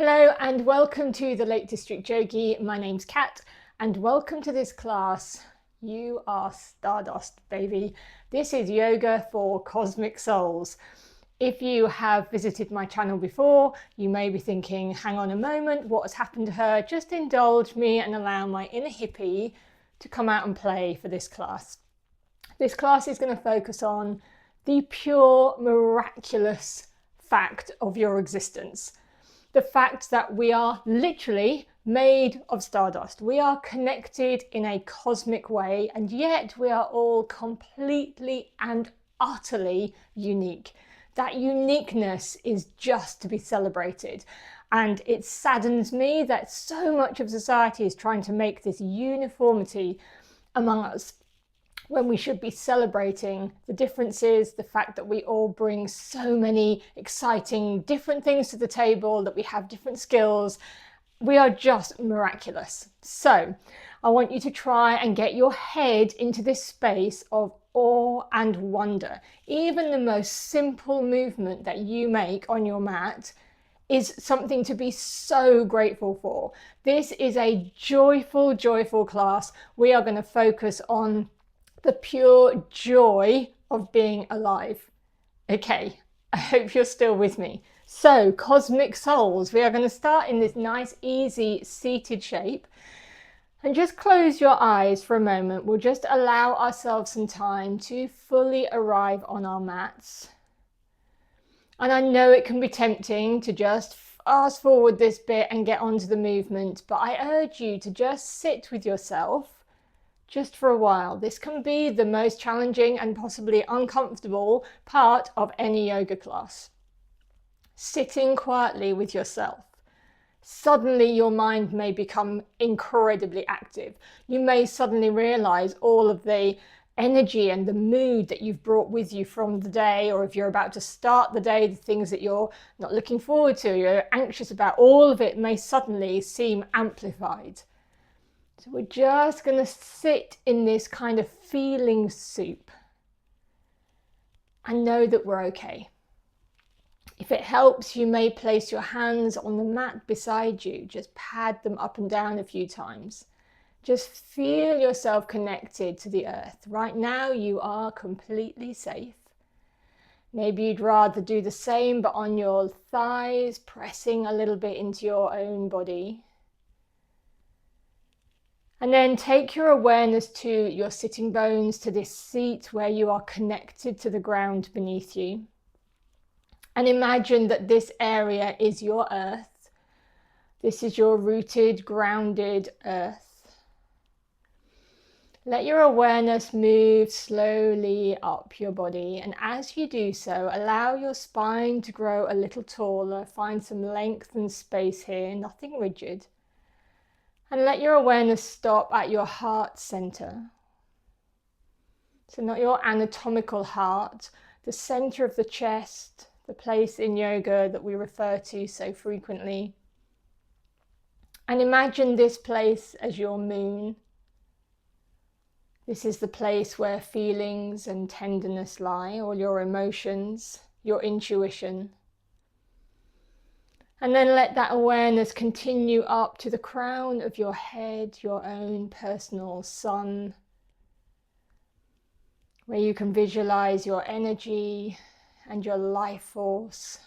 Hello and welcome to the Lake District Yogi. My name's Kat and welcome to this class. You are Stardust, baby. This is yoga for cosmic souls. If you have visited my channel before, you may be thinking, hang on a moment, what has happened to her? Just indulge me and allow my inner hippie to come out and play for this class. This class is going to focus on the pure, miraculous fact of your existence. The fact that we are literally made of stardust. We are connected in a cosmic way, and yet we are all completely and utterly unique. That uniqueness is just to be celebrated. And it saddens me that so much of society is trying to make this uniformity among us, when we should be celebrating the differences, the fact that we all bring so many exciting different things to the table, that we have different skills. We are just miraculous. So I want you to try and get your head into this space of awe and wonder. Even the most simple movement that you make on your mat is something to be so grateful for. This is a joyful, joyful class. We are going to focus on the pure joy of being alive. Okay, I hope you're still with me. So, cosmic souls, we are going to start in this nice, easy, seated shape. And just close your eyes for a moment. We'll just allow ourselves some time to fully arrive on our mats. And I know it can be tempting to just fast forward this bit and get onto the movement, but I urge you to just sit with yourself just for a while. This can be the most challenging and possibly uncomfortable part of any yoga class. Sitting quietly with yourself. Suddenly your mind may become incredibly active. You may suddenly realize all of the energy and the mood that you've brought with you from the day, or if you're about to start the day, the things that you're not looking forward to, you're anxious about, all of it may suddenly seem amplified. So we're just going to sit in this kind of feeling soup and know that we're okay. If it helps, you may place your hands on the mat beside you. Just pad them up and down a few times. Just feel yourself connected to the earth. Right now you are completely safe. Maybe you'd rather do the same but on your thighs, pressing a little bit into your own body. And then take your awareness to your sitting bones, to this seat where you are connected to the ground beneath you. And imagine that this area is your earth. This is your rooted, grounded earth. Let your awareness move slowly up your body. And as you do so, allow your spine to grow a little taller. Find some length and space here, nothing rigid. And let your awareness stop at your heart center. So not your anatomical heart, the center of the chest, the place in yoga that we refer to so frequently. And imagine this place as your moon. This is the place where feelings and tenderness lie, all your emotions, your intuition. And then let that awareness continue up to the crown of your head, your own personal sun, where you can visualize your energy and your life force.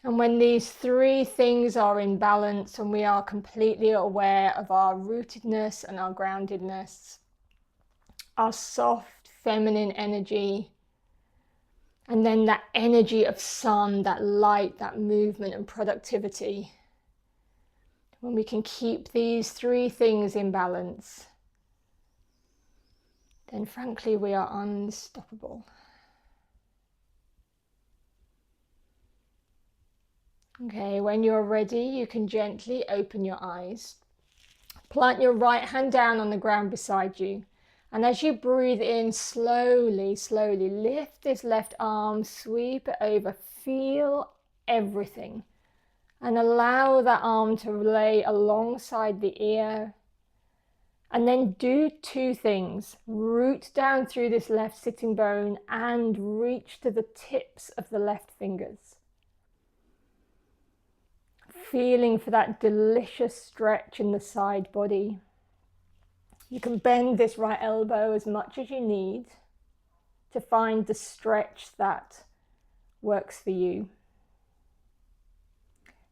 And when these three things are in balance and we are completely aware of our rootedness and our groundedness, our soft feminine energy, and then that energy of sun, that light, that movement and productivity. When we can keep these three things in balance, then frankly we are unstoppable. Okay, when you're ready, you can gently open your eyes. Plant your right hand down on the ground beside you. And as you breathe in, slowly, slowly lift this left arm, sweep it over, feel everything. And allow that arm to lay alongside the ear. And then do two things. Root down through this left sitting bone and reach to the tips of the left fingers. feeling for that delicious stretch in the side body. You can bend this right elbow as much as you need to find the stretch that works for you.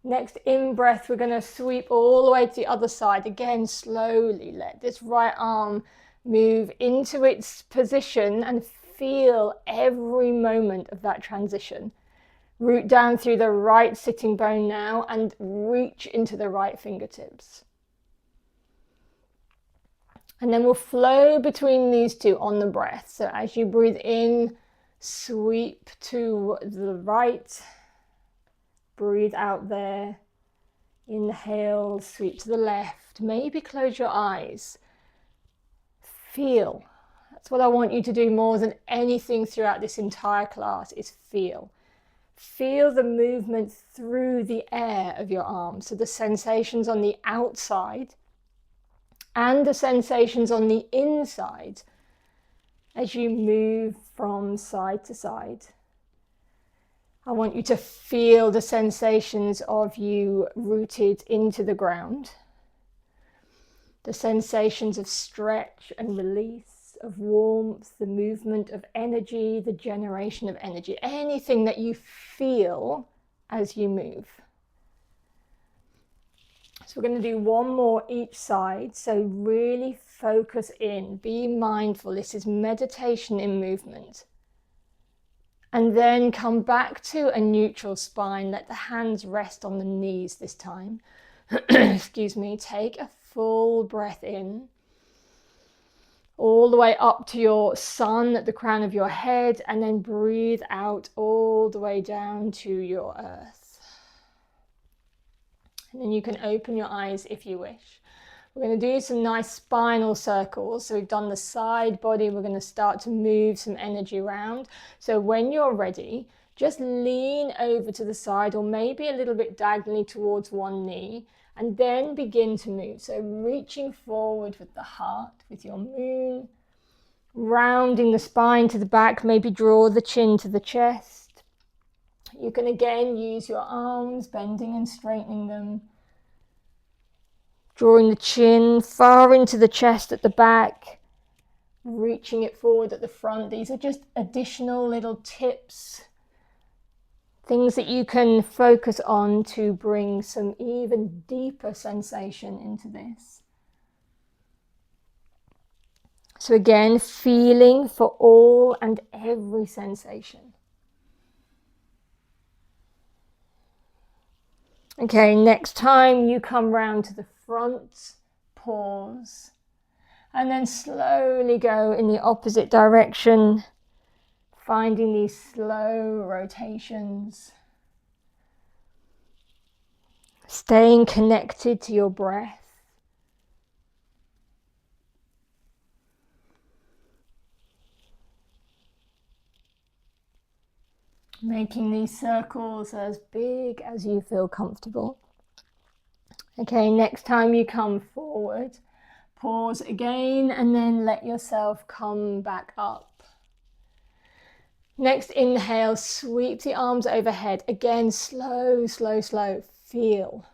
Next in-breath, we're going to sweep all the way to the other side. Again, slowly let this right arm move into its position and feel every moment of that transition. Root down through the right sitting bone now and reach into the right fingertips. And then we'll flow between these two on the breath. So as you breathe in, sweep to the right, breathe out there, inhale, sweep to the left, maybe close your eyes. Feel. That's what I want you to do more than anything throughout this entire class, is feel. Feel the movement through the air of your arms. So the sensations on the outside and the sensations on the inside as you move from side to side. I want you to feel the sensations of you rooted into the ground. The sensations of stretch and release, of warmth, the movement of energy, the generation of energy, anything that you feel as you move. So we're going to do one more each side. So really focus in, be mindful. This is meditation in movement. And then come back to a neutral spine. Let the hands rest on the knees this time. Excuse me. Take a full breath in, all the way up to your sun at the crown of your head, and then breathe out all the way down to your earth. And then you can open your eyes if you wish. We're going to do some nice spinal circles. So we've done the side body. We're going to start to move some energy around. So when you're ready, just lean over to the side or maybe a little bit diagonally towards one knee, and then begin to move. So reaching forward with the heart, with your moon, rounding the spine to the back, maybe draw the chin to the chest. You can again use your arms, bending and straightening them. Drawing the chin far into the chest at the back, reaching it forward at the front. These are just additional little tips, things that you can focus on to bring some even deeper sensation into this. So again, feeling for all and every sensation. Okay, next time you come round to the front, pause, and then slowly go in the opposite direction, finding these slow rotations, staying connected to your breath. Making these circles as big as you feel comfortable. Okay, next time you come forward, pause again and then let yourself come back up. Next inhale, sweep the arms overhead. Again, slow, slow, slow. Feel.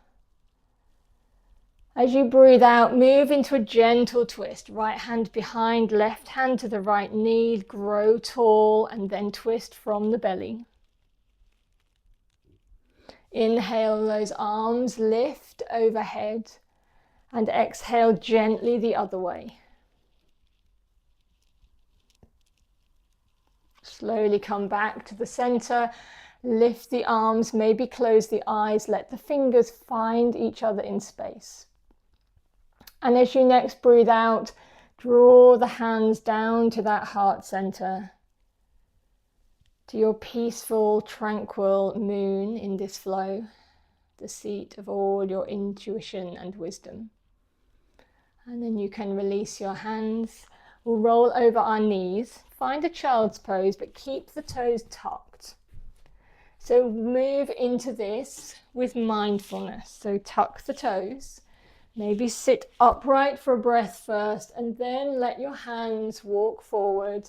As you breathe out, move into a gentle twist. Right hand behind, left hand to the right knee. Grow tall and then twist from the belly. Inhale, those arms lift overhead, and exhale gently the other way. Slowly come back to the center, lift the arms, maybe close the eyes, let the fingers find each other in space. And as you next breathe out, draw the hands down to that heart center, to your peaceful, tranquil moon in this flow, the seat of all your intuition and wisdom. And then you can release your hands. We'll roll over our knees, find a child's pose, but keep the toes tucked. So move into this with mindfulness. So tuck the toes, maybe sit upright for a breath first, and then let your hands walk forward.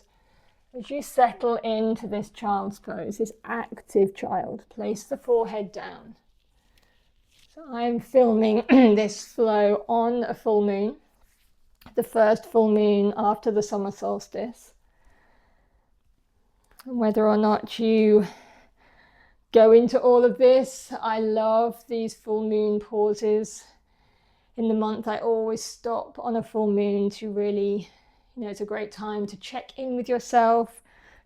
As you settle into this child's pose, this active child, place the forehead down. So I'm filming this flow on a full moon, the first full moon after the summer solstice. And whether or not you go into all of this, I love these full moon pauses. In the month, I always stop on a full moon to really, it's a great time to check in with yourself,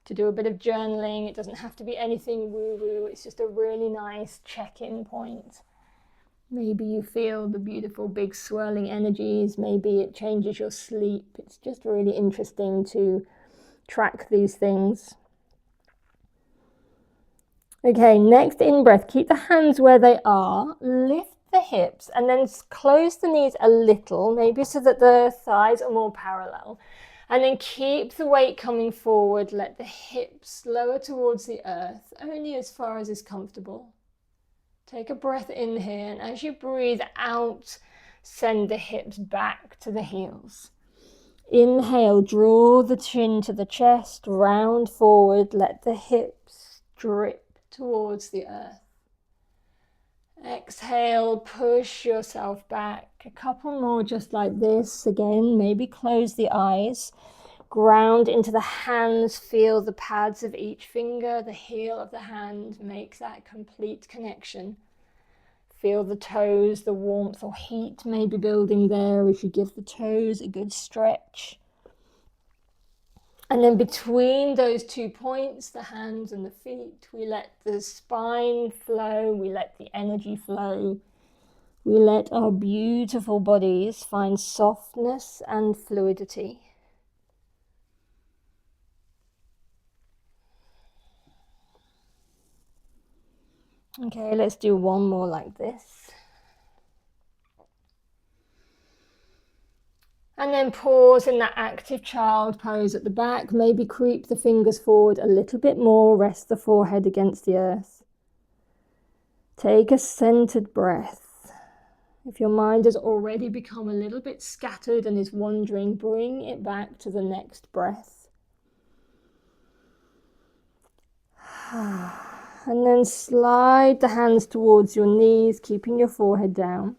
to do a bit of journaling. It doesn't have to be anything woo-woo. It's just a really nice check-in point. Maybe you feel the beautiful big swirling energies. Maybe it changes your sleep. It's just really interesting to track these things. Okay, next in-breath, keep the hands where they are. Lift the hips and then close the knees a little, maybe so that the thighs are more parallel. And then keep the weight coming forward. Let the hips lower towards the earth, only as far as is comfortable. Take a breath in here, and as you breathe out, send the hips back to the heels. Inhale, draw the chin to the chest, round forward, let the hips drip towards the earth. Exhale, push yourself back. A couple more just like this. Again, maybe close the eyes. Ground into the hands, feel the pads of each finger, the heel of the hand, make that complete connection. Feel the toes, the warmth or heat may be building there as you give the toes a good stretch. And then between those 2 points, the hands and the feet, we let the spine flow, we let the energy flow. We let our beautiful bodies find softness and fluidity. Okay, let's do one more like this. And then pause in that active child pose at the back. Maybe creep the fingers forward a little bit more. Rest the forehead against the earth. Take a centered breath. If your mind has already become a little bit scattered and is wandering, bring it back to the next breath. And then slide the hands towards your knees, keeping your forehead down.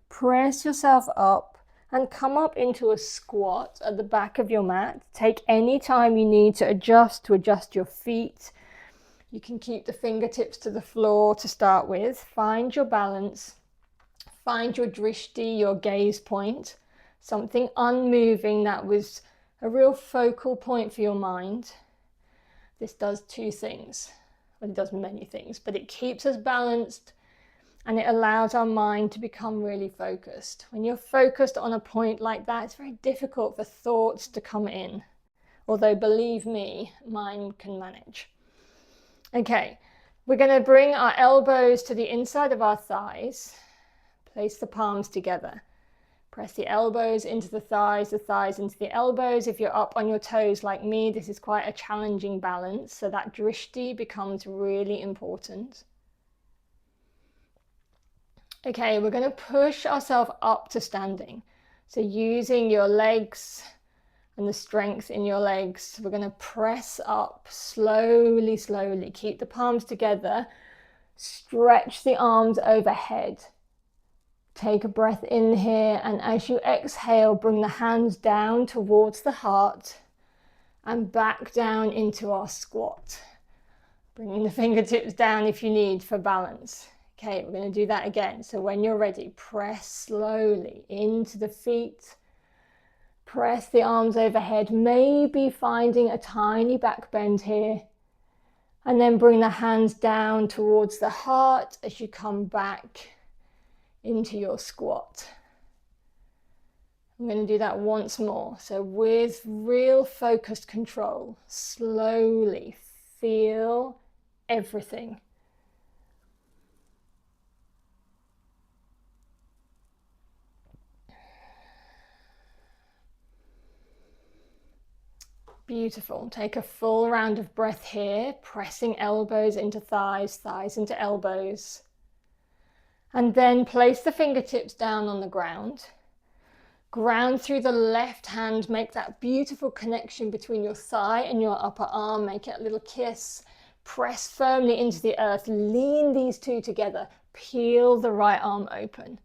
Press yourself up and come up into a squat at the back of your mat. Take any time you need to adjust your feet. You can keep the fingertips to the floor to start with. Find your balance. Find your drishti, your gaze point. Something unmoving that was a real focal point for your mind. This does two things. Well, it does many things, but it keeps us balanced and it allows our mind to become really focused. When you're focused on a point like that, it's very difficult for thoughts to come in. Although, believe me, mine can manage. Okay, we're going to bring our elbows to the inside of our thighs. Place the palms together. Press the elbows into the thighs into the elbows. If you're up on your toes like me, this is quite a challenging balance. So that drishti becomes really important. Okay, we're going to push ourselves up to standing. So using your legs and the strength in your legs, we're going to press up slowly, slowly. Keep the palms together. Stretch the arms overhead. Take a breath in here, and as you exhale, bring the hands down towards the heart and back down into our squat. Bringing the fingertips down if you need for balance. Okay, we're going to do that again. So when you're ready, press slowly into the feet. Press the arms overhead, maybe finding a tiny back bend here. And then bring the hands down towards the heart as you come back into your squat. I'm going to do that once more. So with real focused control, slowly feel everything. Beautiful. Take a full round of breath here, pressing elbows into thighs, thighs into elbows. And then place the fingertips down on the ground. Ground through the left hand, make that beautiful connection between your thigh and your upper arm. Make it a little kiss. Press firmly into the earth, lean these two together, peel the right arm open.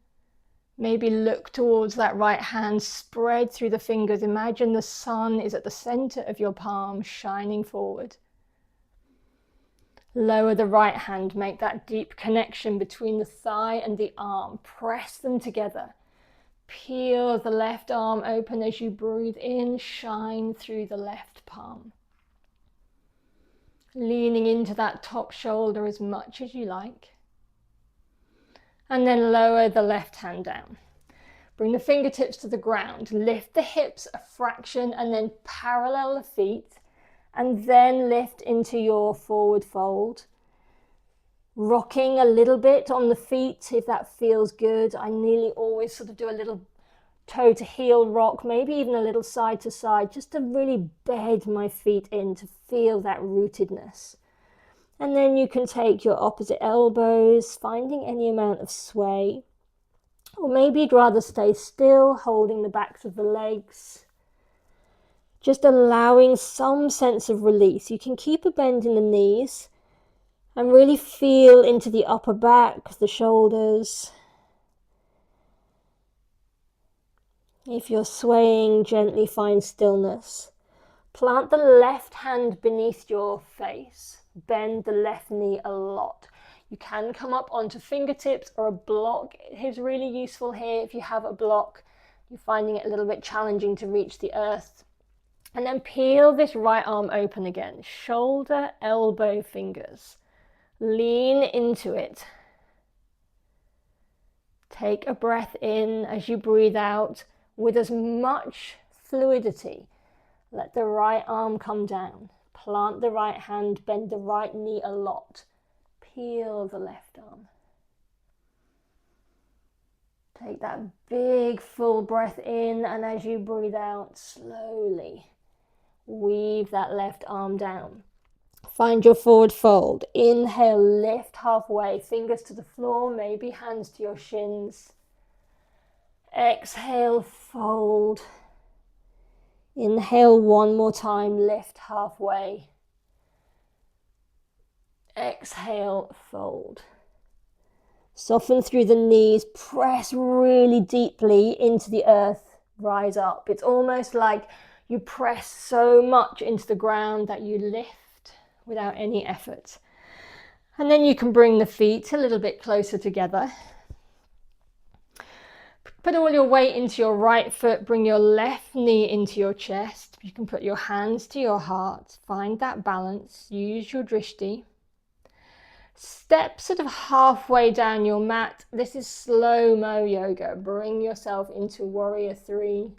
Maybe look towards that right hand, spread through the fingers. Imagine the sun is at the center of your palm, shining forward. Lower the right hand, make that deep connection between the thigh and the arm. Press them together. Peel the left arm open as you breathe in, shine through the left palm. Leaning into that top shoulder as much as you like. And then lower the left hand down. Bring the fingertips to the ground. Lift the hips a fraction and then parallel the feet. And then lift into your forward fold. Rocking a little bit on the feet if that feels good. I nearly always sort of do a little toe to heel rock, maybe even a little side to side, just to really bed my feet in to feel that rootedness. And then you can take your opposite elbows, finding any amount of sway. Or maybe you'd rather stay still, holding the backs of the legs. Just allowing some sense of release. You can keep a bend in the knees and really feel into the upper back, the shoulders. If you're swaying, gently find stillness. Plant the left hand beneath your face. Bend the left knee a lot. You can come up onto fingertips or a block. It is really useful here if you have a block. You're finding it a little bit challenging to reach the earth. And then peel this right arm open again. Shoulder, elbow, fingers. Lean into it. Take a breath in as you breathe out with as much fluidity. Let the right arm come down. Plant the right hand, bend the right knee a lot. Peel the left arm. Take that big full breath in, and as you breathe out, slowly weave that left arm down. Find your forward fold. Inhale, lift halfway, fingers to the floor, maybe hands to your shins. Exhale, fold. Inhale one more time, lift halfway. Exhale, fold. Soften through the knees, press really deeply into the earth, rise up. It's almost like you press so much into the ground that you lift without any effort. And then you can bring the feet a little bit closer together. Put all your weight into your right foot, bring your left knee into your chest. You can put your hands to your heart, find that balance, use your drishti. Step sort of halfway down your mat. This is slow-mo yoga. Bring yourself into warrior 3.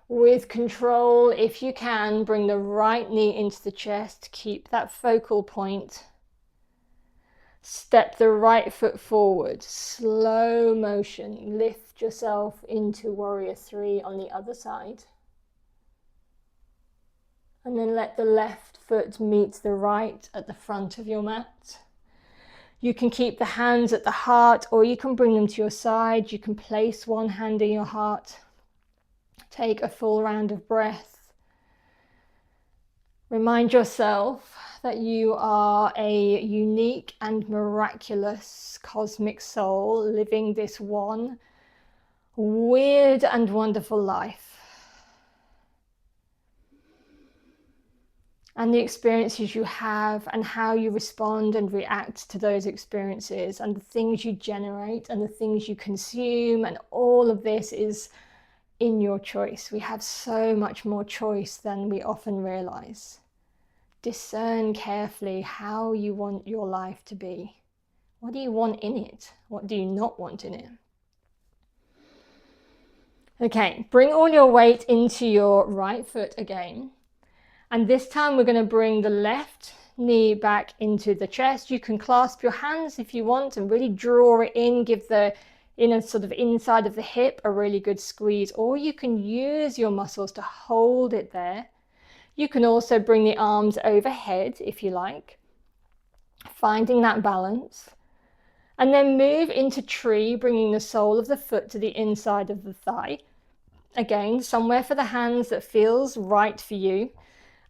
With control, if you can, bring the right knee into the chest. Keep that focal point. Step the right foot forward. Slow motion. Lift yourself into warrior 3 on the other side. And then let the left foot meet the right at the front of your mat. You can keep the hands at the heart, or you can bring them to your side. You can place one hand in your heart. Take a full round of breath. Remind yourself that you are a unique and miraculous cosmic soul living this one weird and wonderful life. And the experiences you have and how you respond and react to those experiences and the things you generate and the things you consume, and all of this is in your choice. We have so much more choice than we often realize. Discern carefully how you want your life to be. What do you want in it? What do you not want in it? Okay, bring all your weight into your right foot again. And this time we're going to bring the left knee back into the chest. You can clasp your hands if you want and really draw it in, give the inner sort of inside of the hip a really good squeeze, or you can use your muscles to hold it there. You can also bring the arms overhead if you like, finding that balance. And then move into tree, bringing the sole of the foot to the inside of the thigh. Again, somewhere for the hands that feels right for you.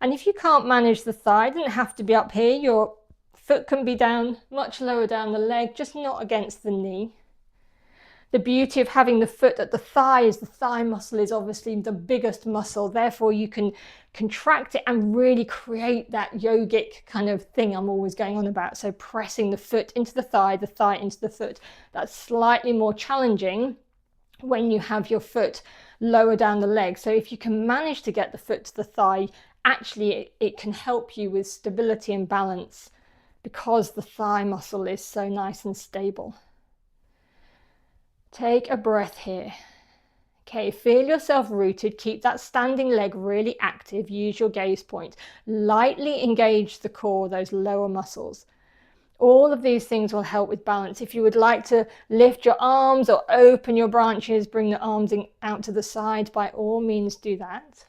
And if you can't manage the thigh, it doesn't have to be up here. Your foot can be down, much lower down the leg, just not against the knee. The beauty of having the foot at the thigh is the thigh muscle is obviously the biggest muscle. Therefore, you can contract it and really create that yogic kind of thing I'm always going on about. So pressing the foot into the thigh into the foot. That's slightly more challenging when you have your foot lower down the leg. So if you can manage to get the foot to the thigh, actually it can help you with stability and balance because the thigh muscle is so nice and stable. Take a breath here. Okay, feel yourself rooted. Keep that standing leg really active. Use your gaze point. Lightly engage the core, those lower muscles. All of these things will help with balance. If you would like to lift your arms or open your branches, bring the arms out to the side, by all means do that.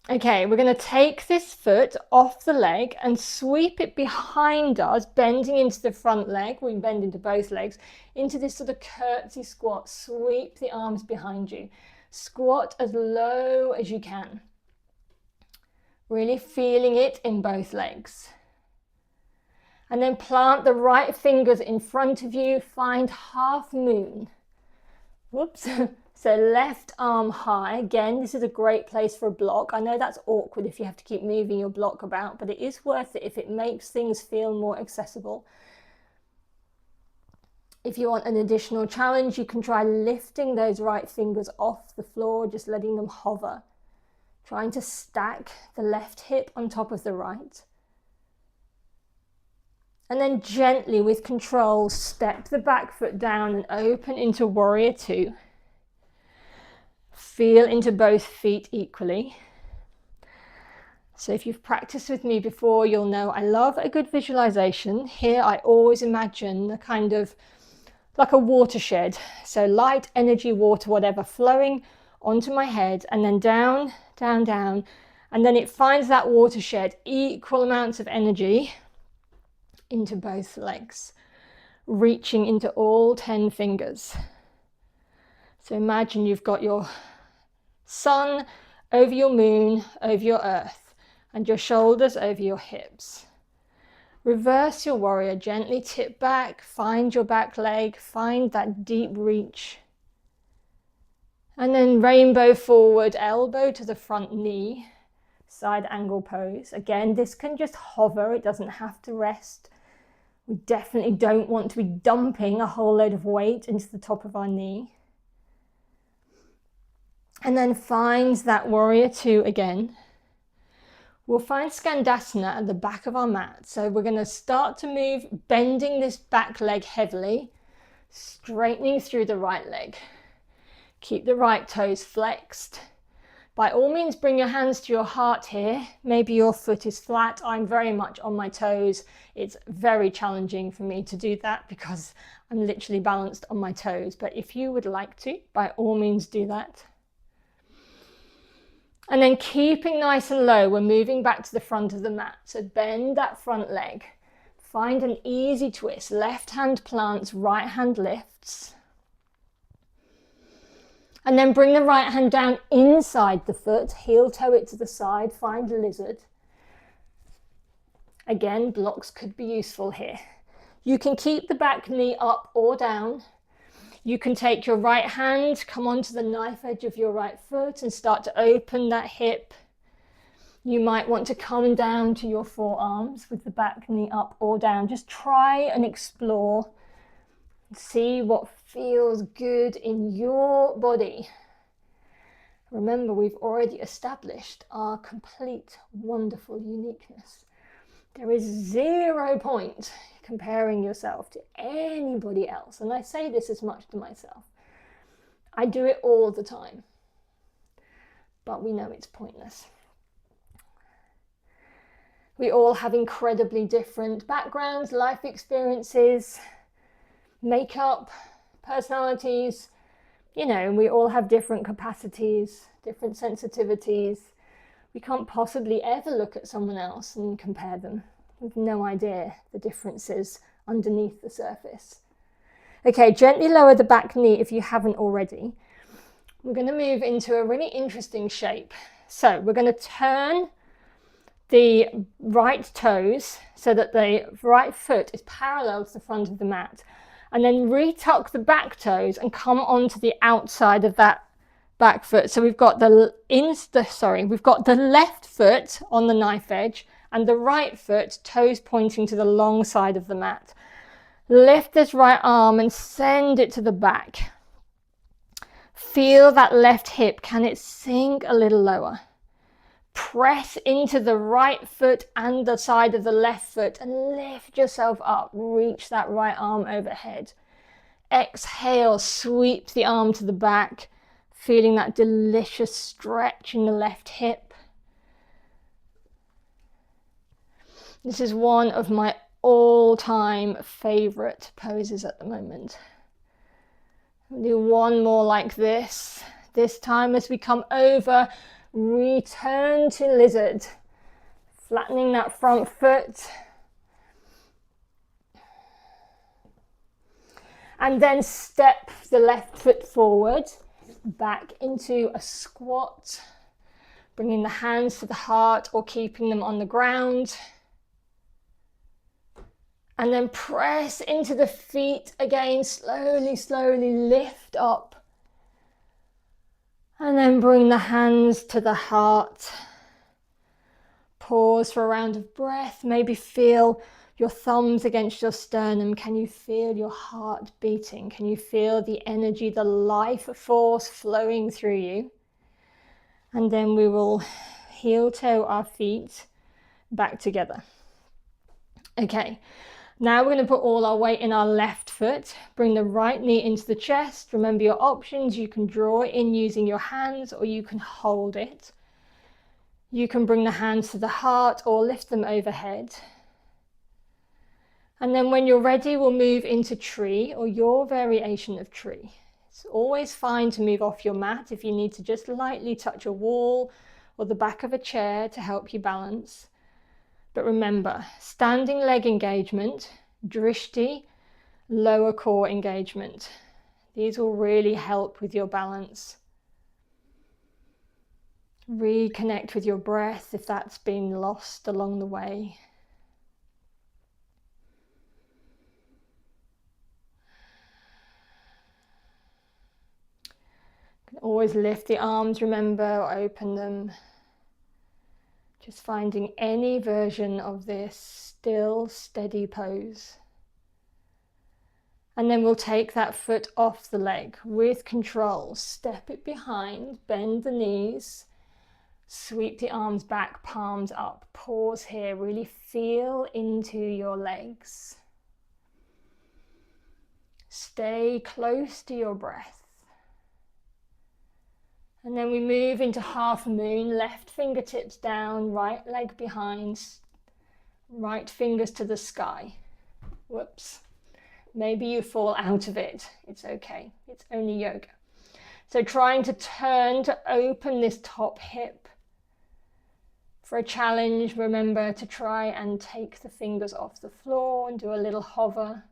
Okay, we're going to take this foot off the leg and sweep it behind us, bending into the front leg. We bend into both legs, into this sort of curtsy squat. Sweep the arms behind you. Squat as low as you can. Really feeling it in both legs. And then plant the right fingers in front of you. Find half moon. Whoops. So left arm high. Again, this is a great place for a block. I know that's awkward if you have to keep moving your block about, but it is worth it if it makes things feel more accessible. If you want an additional challenge, you can try lifting those right fingers off the floor, just letting them hover. Trying to stack the left hip on top of the right. And then gently, with control, step the back foot down and open into warrior two. Feel into both feet equally. So if you've practiced with me before, you'll know I love a good visualization. Here I always imagine a kind of like a watershed. So light, energy, water, whatever, flowing onto my head and then down, down, down. And then it finds that watershed, equal amounts of energy into both legs, reaching into all 10 fingers. So imagine you've got your sun over your moon, over your earth, and your shoulders over your hips. Reverse your warrior, gently tip back, find your back leg, find that deep reach. And then rainbow forward, elbow to the front knee, side angle pose. Again, this can just hover, it doesn't have to rest. We definitely don't want to be dumping a whole load of weight into the top of our knee. And then find that warrior two again. We'll find Skandasana at the back of our mat. So we're going to start to move, bending this back leg heavily, straightening through the right leg. Keep the right toes flexed. By all means, bring your hands to your heart here. Maybe your foot is flat. I'm very much on my toes. It's very challenging for me to do that because I'm literally balanced on my toes. But if you would like to, by all means do that. And then keeping nice and low, we're moving back to the front of the mat. So bend that front leg. Find an easy twist. Left hand plants, right hand lifts. And then bring the right hand down inside the foot, heel toe it to the side, find lizard. Again, blocks could be useful here. You can keep the back knee up or down. You can take your right hand, come onto the knife edge of your right foot and start to open that hip. You might want to come down to your forearms with the back knee up or down. Just try and explore. See what feels good in your body. Remember, we've already established our complete, wonderful uniqueness. There is 0 point comparing yourself to anybody else. And I say this as much to myself. I do it all the time, but we know it's pointless. We all have incredibly different backgrounds, life experiences, makeup, personalities, we all have different capacities, different sensitivities. We can't possibly ever look at someone else and compare them. We've no idea the differences underneath the surface. Okay, gently lower the back knee if you haven't already. We're going to move into a really interesting shape. So we're going to turn the right toes so that the right foot is parallel to the front of the mat, and then retuck the back toes and come onto the outside of that back foot. So we've got we've got the left foot on the knife edge and the right foot, toes pointing to the long side of the mat. Lift this right arm and send it to the back. Feel that left hip. Can it sink a little lower? Press into the right foot and the side of the left foot and lift yourself up. Reach that right arm overhead. Exhale, sweep the arm to the back, feeling that delicious stretch in the left hip. This is one of my all-time favorite poses at the moment. We'll do one more like this. This time as we come over, return to lizard, flattening that front foot. And then step the left foot forward, back into a squat, bringing the hands to the heart or keeping them on the ground. And then press into the feet again, slowly, slowly lift up. And then bring the hands to the heart. Pause for a round of breath. Maybe feel your thumbs against your sternum. Can you feel your heart beating? Can you feel the energy, the life force flowing through you? And then we will heel toe our feet back together. Okay. Now we're going to put all our weight in our left foot. Bring the right knee into the chest. Remember your options. You can draw in using your hands or you can hold it. You can bring the hands to the heart or lift them overhead. And then when you're ready, we'll move into tree or your variation of tree. It's always fine to move off your mat if you need to just lightly touch a wall or the back of a chair to help you balance. But remember, standing leg engagement, drishti, lower core engagement. These will really help with your balance. Reconnect with your breath if that's been lost along the way. You can always lift the arms, remember, or open them. Just finding any version of this still, steady pose. And then we'll take that foot off the leg with control. Step it behind, bend the knees, sweep the arms back, palms up. Pause here, really feel into your legs. Stay close to your breath. And then we move into half moon, left fingertips down, right leg behind, right fingers to the sky. Whoops. Maybe you fall out of it. It's okay. It's only yoga. So trying to turn to open this top hip. For a challenge, remember to try and take the fingers off the floor and do a little hover.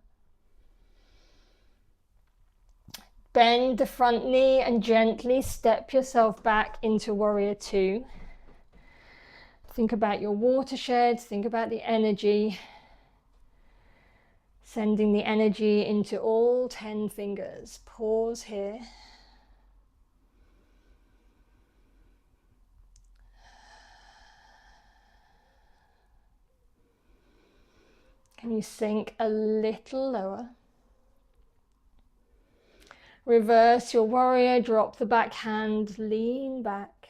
Bend the front knee and gently step yourself back into warrior two. Think about your watershed, think about the energy. Sending the energy into all 10 fingers. Pause here. Can you sink a little lower? Reverse your warrior, drop the back hand, lean back.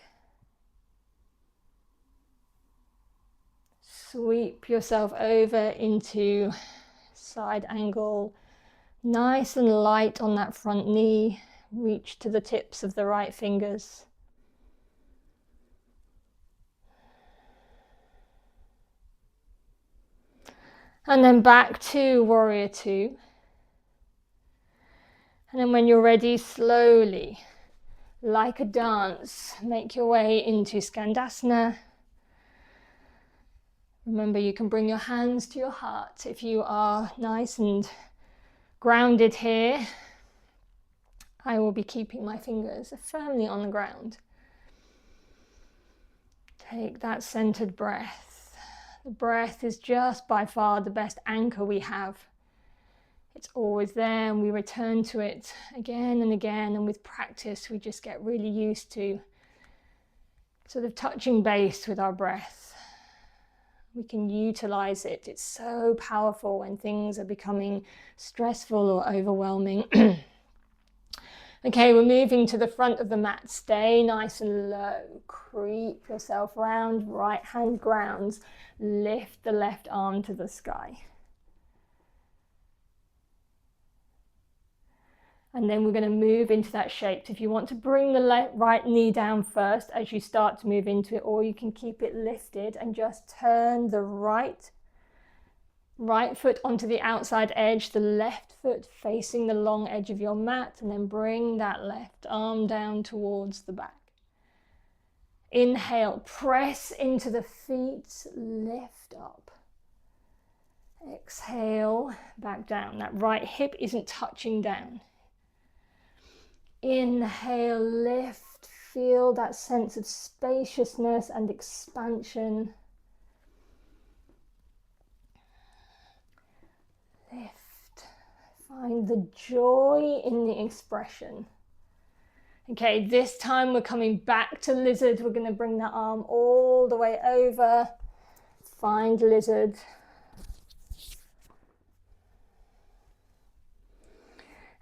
Sweep yourself over into side angle. Nice and light on that front knee. Reach to the tips of the right fingers. And then back to warrior two. And then when you're ready, slowly, like a dance, make your way into Skandasana. Remember, you can bring your hands to your heart if you are nice and grounded here. I will be keeping my fingers firmly on the ground. Take that centered breath. The breath is just by far the best anchor we have. It's always there and we return to it again and again, and with practice we just get really used to sort of touching base with our breath. We can utilize it. It's so powerful when things are becoming stressful or overwhelming. Okay, we're moving to the front of the mat. Stay nice and low. Creep yourself round, right hand grounds. Lift the left arm to the sky. And then we're going to move into that shape. So if you want to bring the right knee down first as you start to move into it, or you can keep it lifted and just turn the right foot onto the outside edge, the left foot facing the long edge of your mat, and then bring that left arm down towards the back. Inhale, press into the feet, lift up. Exhale, back down. That right hip isn't touching down. Inhale, lift, feel that sense of spaciousness and expansion. Lift, find the joy in the expression. Okay, this time we're coming back to lizard. We're going to bring that arm all the way over. Find lizard.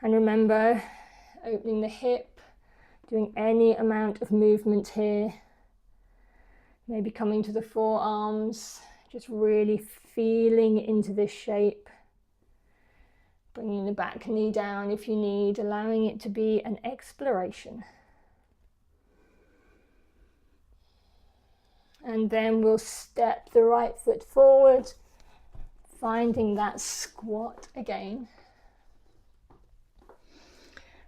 And remember, opening the hip, doing any amount of movement here. Maybe coming to the forearms, just really feeling into this shape. Bringing the back knee down if you need, allowing it to be an exploration. And then we'll step the right foot forward, finding that squat again.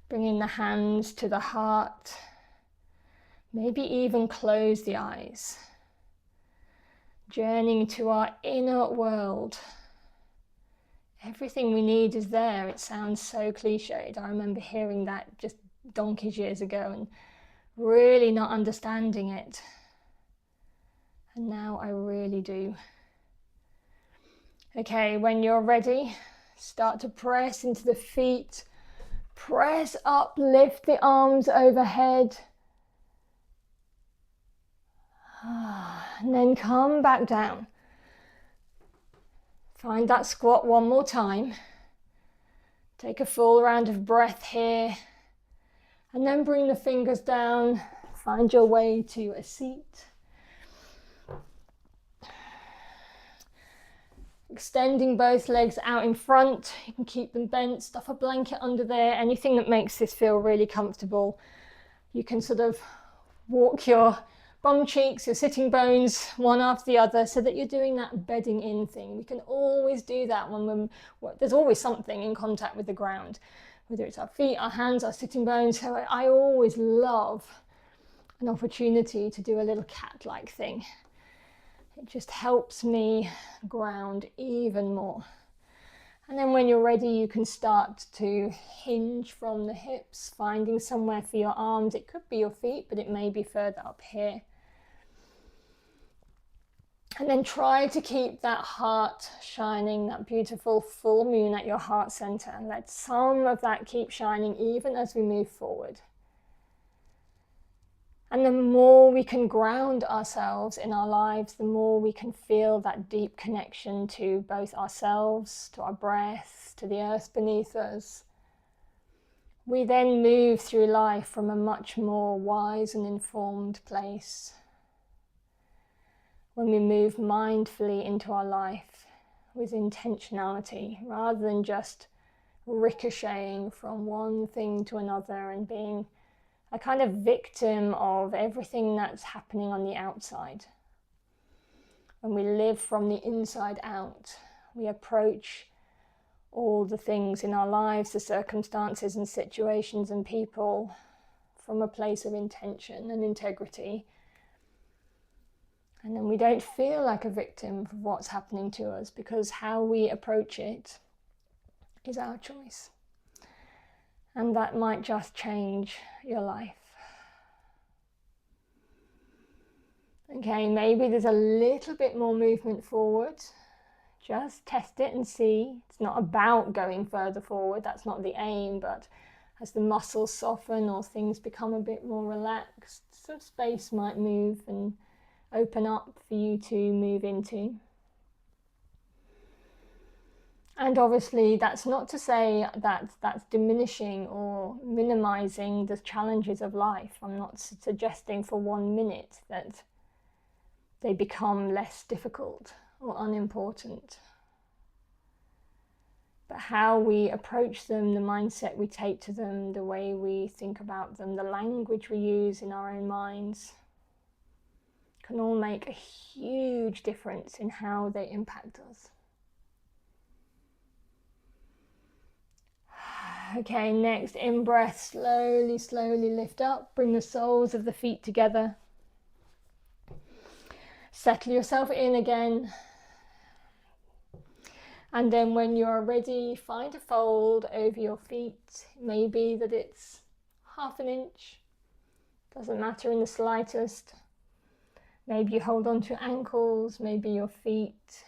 Bringing the hands to the heart, maybe even close the eyes. Journeying to our inner world. Everything we need is there. It sounds so cliched. I remember hearing that just donkey's years ago and really not understanding it. And now I really do. Okay, when you're ready, start to press into the feet. Press up, lift the arms overhead. And then come back down. Find that squat one more time. Take a full round of breath here. And then bring the fingers down. Find your way to a seat. Extending both legs out in front. You can keep them bent, stuff a blanket under there, anything that makes this feel really comfortable. You can sort of walk your bum cheeks, your sitting bones, one after the other, so that you're doing that bedding in thing. We can always do that when there's always something in contact with the ground, whether it's our feet, our hands, our sitting bones. So I always love an opportunity to do a little cat-like thing. It just helps me ground even more. And then when you're ready, you can start to hinge from the hips, finding somewhere for your arms. It could be your feet, but it may be further up here. And then try to keep that heart shining, that beautiful full moon at your heart center. And let some of that keep shining even as we move forward. And the more we can ground ourselves in our lives, the more we can feel that deep connection to both ourselves, to our breath, to the earth beneath us. We then move through life from a much more wise and informed place. When we move mindfully into our life with intentionality, rather than just ricocheting from one thing to another and being a kind of victim of everything that's happening on the outside. When we live from the inside out, we approach all the things in our lives, the circumstances and situations and people, from a place of intention and integrity. And then we don't feel like a victim of what's happening to us, because how we approach it is our choice. And that might just change your life. Okay, maybe there's a little bit more movement forward. Just test it and see. It's not about going further forward, that's not the aim, but as the muscles soften or things become a bit more relaxed, some space might move and open up for you to move into. And obviously that's not to say that that's diminishing or minimizing the challenges of life. I'm not suggesting for 1 minute that they become less difficult or unimportant. But how we approach them, the mindset we take to them, the way we think about them, the language we use in our own minds can all make a huge difference in how they impact us. Okay, next in-breath, slowly, slowly lift up, bring the soles of the feet together. Settle yourself in again. And then when you're ready, find a fold over your feet. It may be that it's 1/2 inch, doesn't matter in the slightest. Maybe you hold on to your ankles, maybe your feet.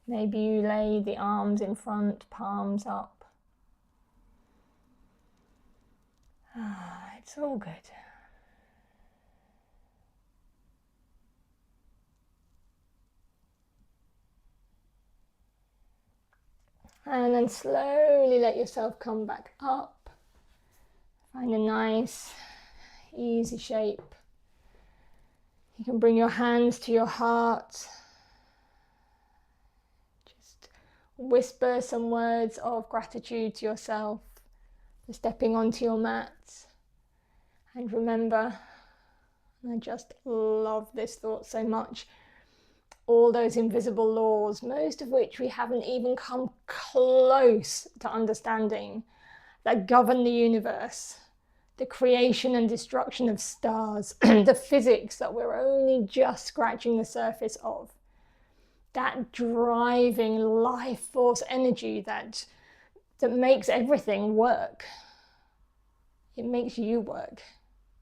Maybe you lay the arms in front, palms up. It's all good. And then slowly let yourself come back up. Find a nice, easy shape. You can bring your hands to your heart. Just whisper some words of gratitude to yourself for stepping onto your mat. And remember, and I just love this thought so much, all those invisible laws, most of which we haven't even come close to understanding, that govern the universe, the creation and destruction of stars, the physics that we're only just scratching the surface of, that driving life force energy that makes everything work. It makes you work.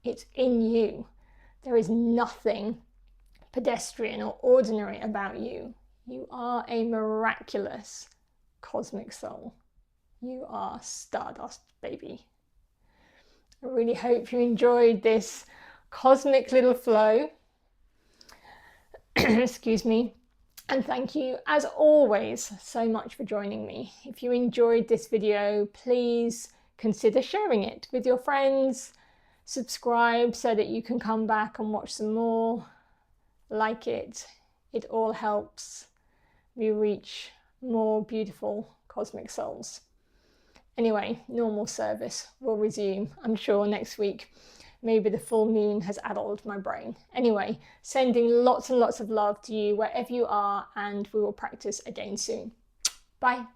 It's in you. There is nothing pedestrian or ordinary about you. You are a miraculous cosmic soul. You are Stardust, baby. I really hope you enjoyed this cosmic little flow. Excuse me. And thank you, as always, so much for joining me. If you enjoyed this video, please consider sharing it with your friends. Subscribe so that you can come back and watch some more. Like it. It all helps me reach more beautiful cosmic souls. Anyway, normal service will resume, I'm sure, next week. Maybe the full moon has addled my brain. Anyway, sending lots and lots of love to you wherever you are, and we will practice again soon. Bye.